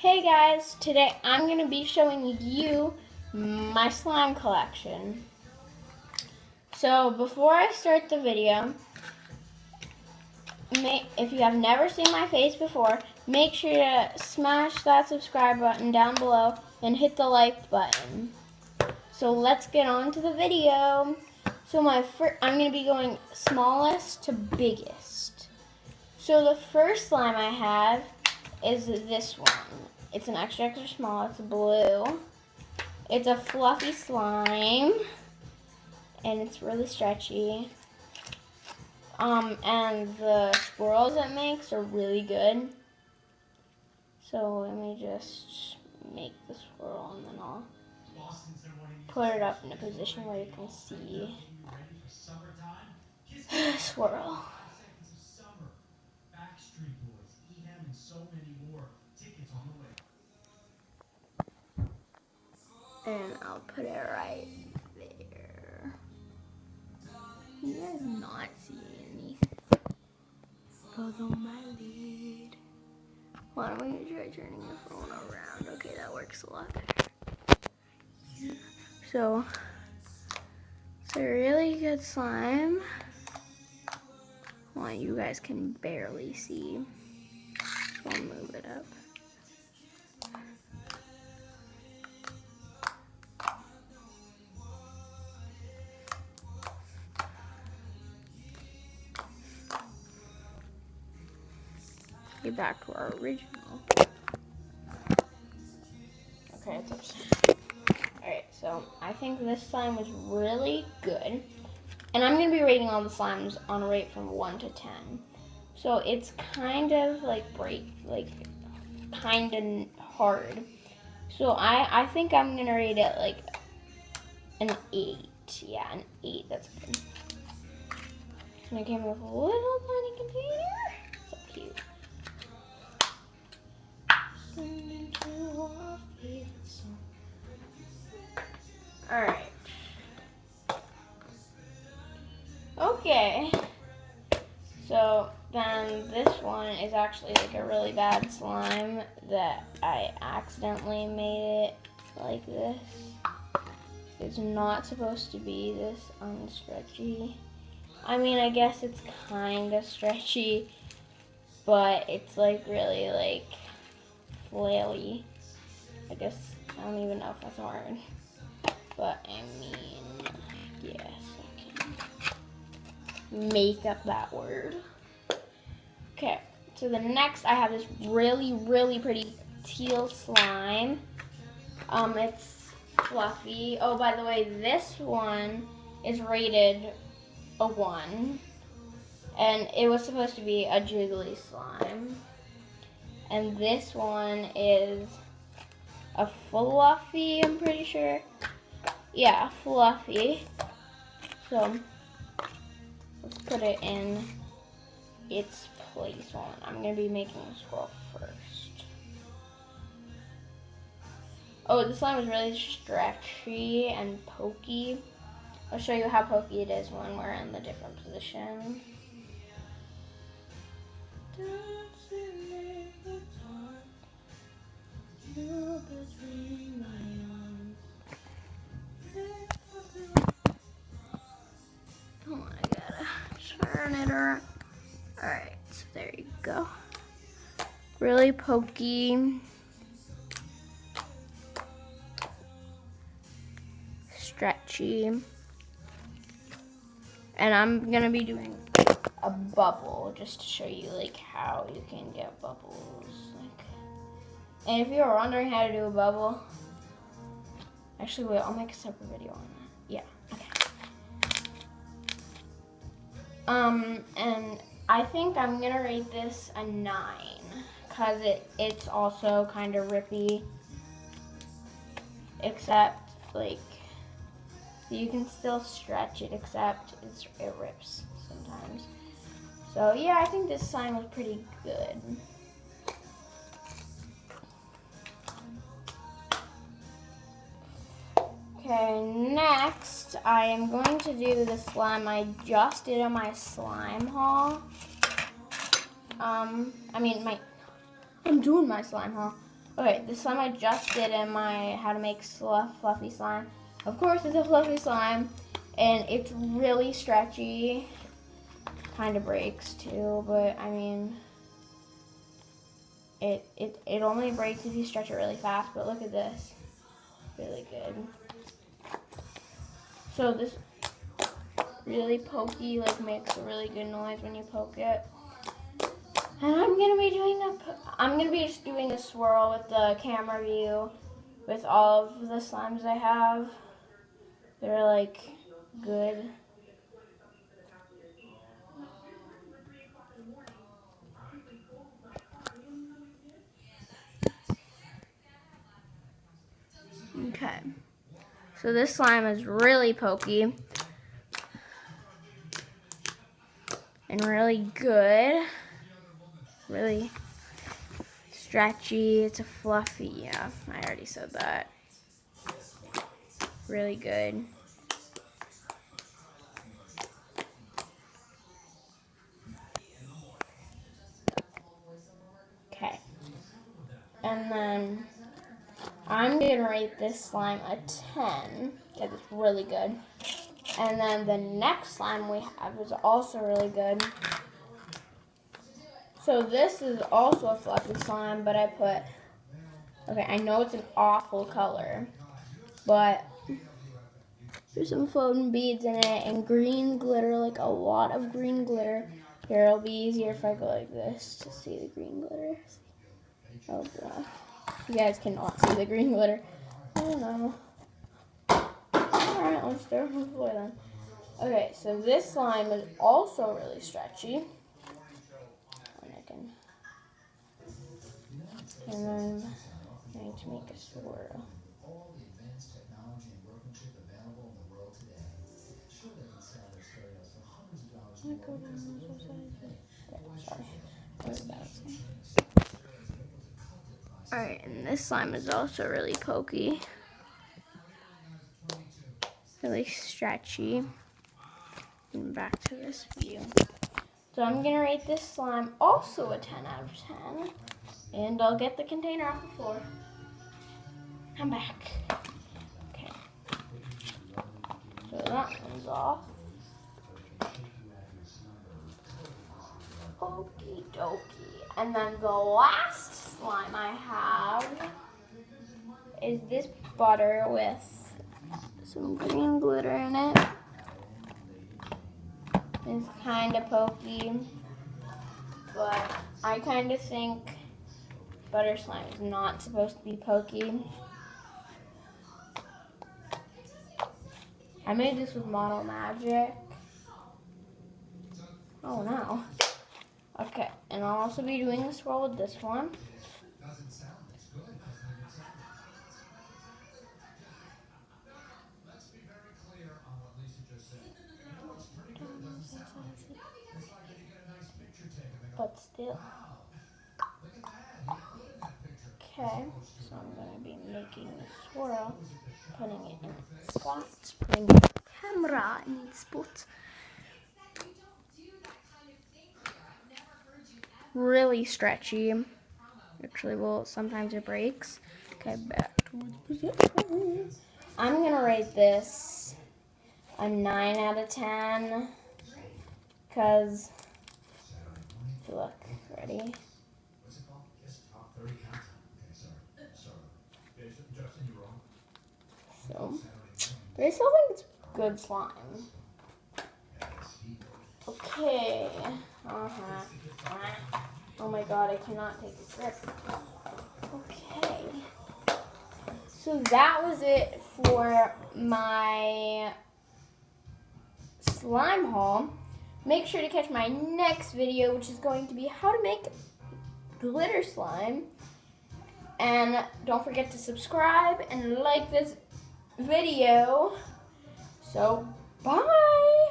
Hey guys, today I'm going to be showing you my slime collection. So before I start the video, if you have never seen my face before, make sure to smash that subscribe button down below and hit the like button. So let's get on to the video. So I'm going to be going smallest to biggest. So the first slime I have is this one. It's an extra small, it's blue. It's a fluffy slime, and it's really stretchy. And the swirls it makes are really good. So let me just make the swirl, and then I'll put it up in a position where you can see swirl. And I'll put it right there. You guys not see anything. Follow my lead. Hold on, I'm gonna try turning the phone around. Okay, that works a lot better. So, it's a really good slime. Well, you guys can barely see. So I'll move it up. Get back to our original. Okay, it's upstairs. Alright, so I think this slime was really good. And I'm going to be rating all the slimes on a rate from 1 to 10. So it's kind of like kind of hard. So I think I'm going to rate it like an 8. Yeah, an 8. That's good. And it came with a little tiny container. So cute. Alright. Okay. So then this one is actually like a really bad slime that I accidentally made it like this. It's not supposed to be this unstretchy. I mean, I guess it's kind of stretchy, but it's like really like flaily. I guess, I don't even know if that's a word. But I mean, yes, I can make up that word. Okay, so the next I have this really, really pretty teal slime. It's fluffy. Oh, by the way, this one is rated a 1. And it was supposed to be a jiggly slime. And this one is a fluffy, I'm pretty sure. Yeah, fluffy. So let's put it in its place. I'm going to be making a swirl first. Oh, this slime is really stretchy and pokey. I'll show you how pokey it is when we're in the different position. Oh, I gotta turn it around. Alright, so there you go. Really pokey. Stretchy. And I'm gonna be doing a bubble just to show you like how you can get bubbles. And if you were wondering how to do a bubble, actually wait, I'll make a separate video on that. Yeah, okay. And I think I'm gonna rate this a 9 because it's also kind of rippy, except like you can still stretch it, except it rips sometimes. So yeah, I think this slime was pretty good. Okay, next I am going to do the slime I just did on my slime haul. I'm doing my slime haul. Okay, the slime I just did in my how to make fluffy slime. Of course, it's a fluffy slime, and it's really stretchy. Kind of breaks too, but I mean, it only breaks if you stretch it really fast. But look at this, really good. So this really pokey, like, makes a really good noise when you poke it. And I'm gonna be just doing a swirl with the camera view with all of the slimes I have. They're like good. Okay. So this slime is really pokey and really good. Really stretchy. It's a fluffy, yeah, I already said that. Really good. Okay. And then I'm gonna rate this slime a 10 because it's really good. And then the next slime we have is also really good. So this is also a fluffy slime, but I put, okay, I know it's an awful color, but there's some foam beads in it and green glitter, like a lot of green glitter. Here, it'll be easier if I go like this to see the green glitter. Oh god. You guys cannot see the green glitter. I don't know. Alright, let's throw it on the floor then. Okay, so this slime is also really stretchy. And then I need to make a swirl. Alright, and this slime is also really pokey. Really stretchy. And back to this view. So I'm going to rate this slime also a 10 out of 10. And I'll get the container off the floor. I'm back. Okay. So that one's off. Okie dokie. And then the last slime I have is this butter with some green glitter in it. It's kind of pokey, but I kind of think butter slime is not supposed to be pokey. I made this with Model Magic. Oh no. Okay, and I'll also be doing a swirl with this one. But still. Okay, so I'm going to be making a swirl, putting it in its spot, putting the camera in its spot. Really stretchy. Actually, well, sometimes it breaks. Okay, back to position. I'm going to rate this a 9 out of 10 because, look, ready? So, but I still think it's good slime. Okay. Oh my god, I cannot take a grip. Okay. So that was it for my slime haul. Make sure to catch my next video, which is going to be how to make glitter slime. And don't forget to subscribe and like this video. So, bye!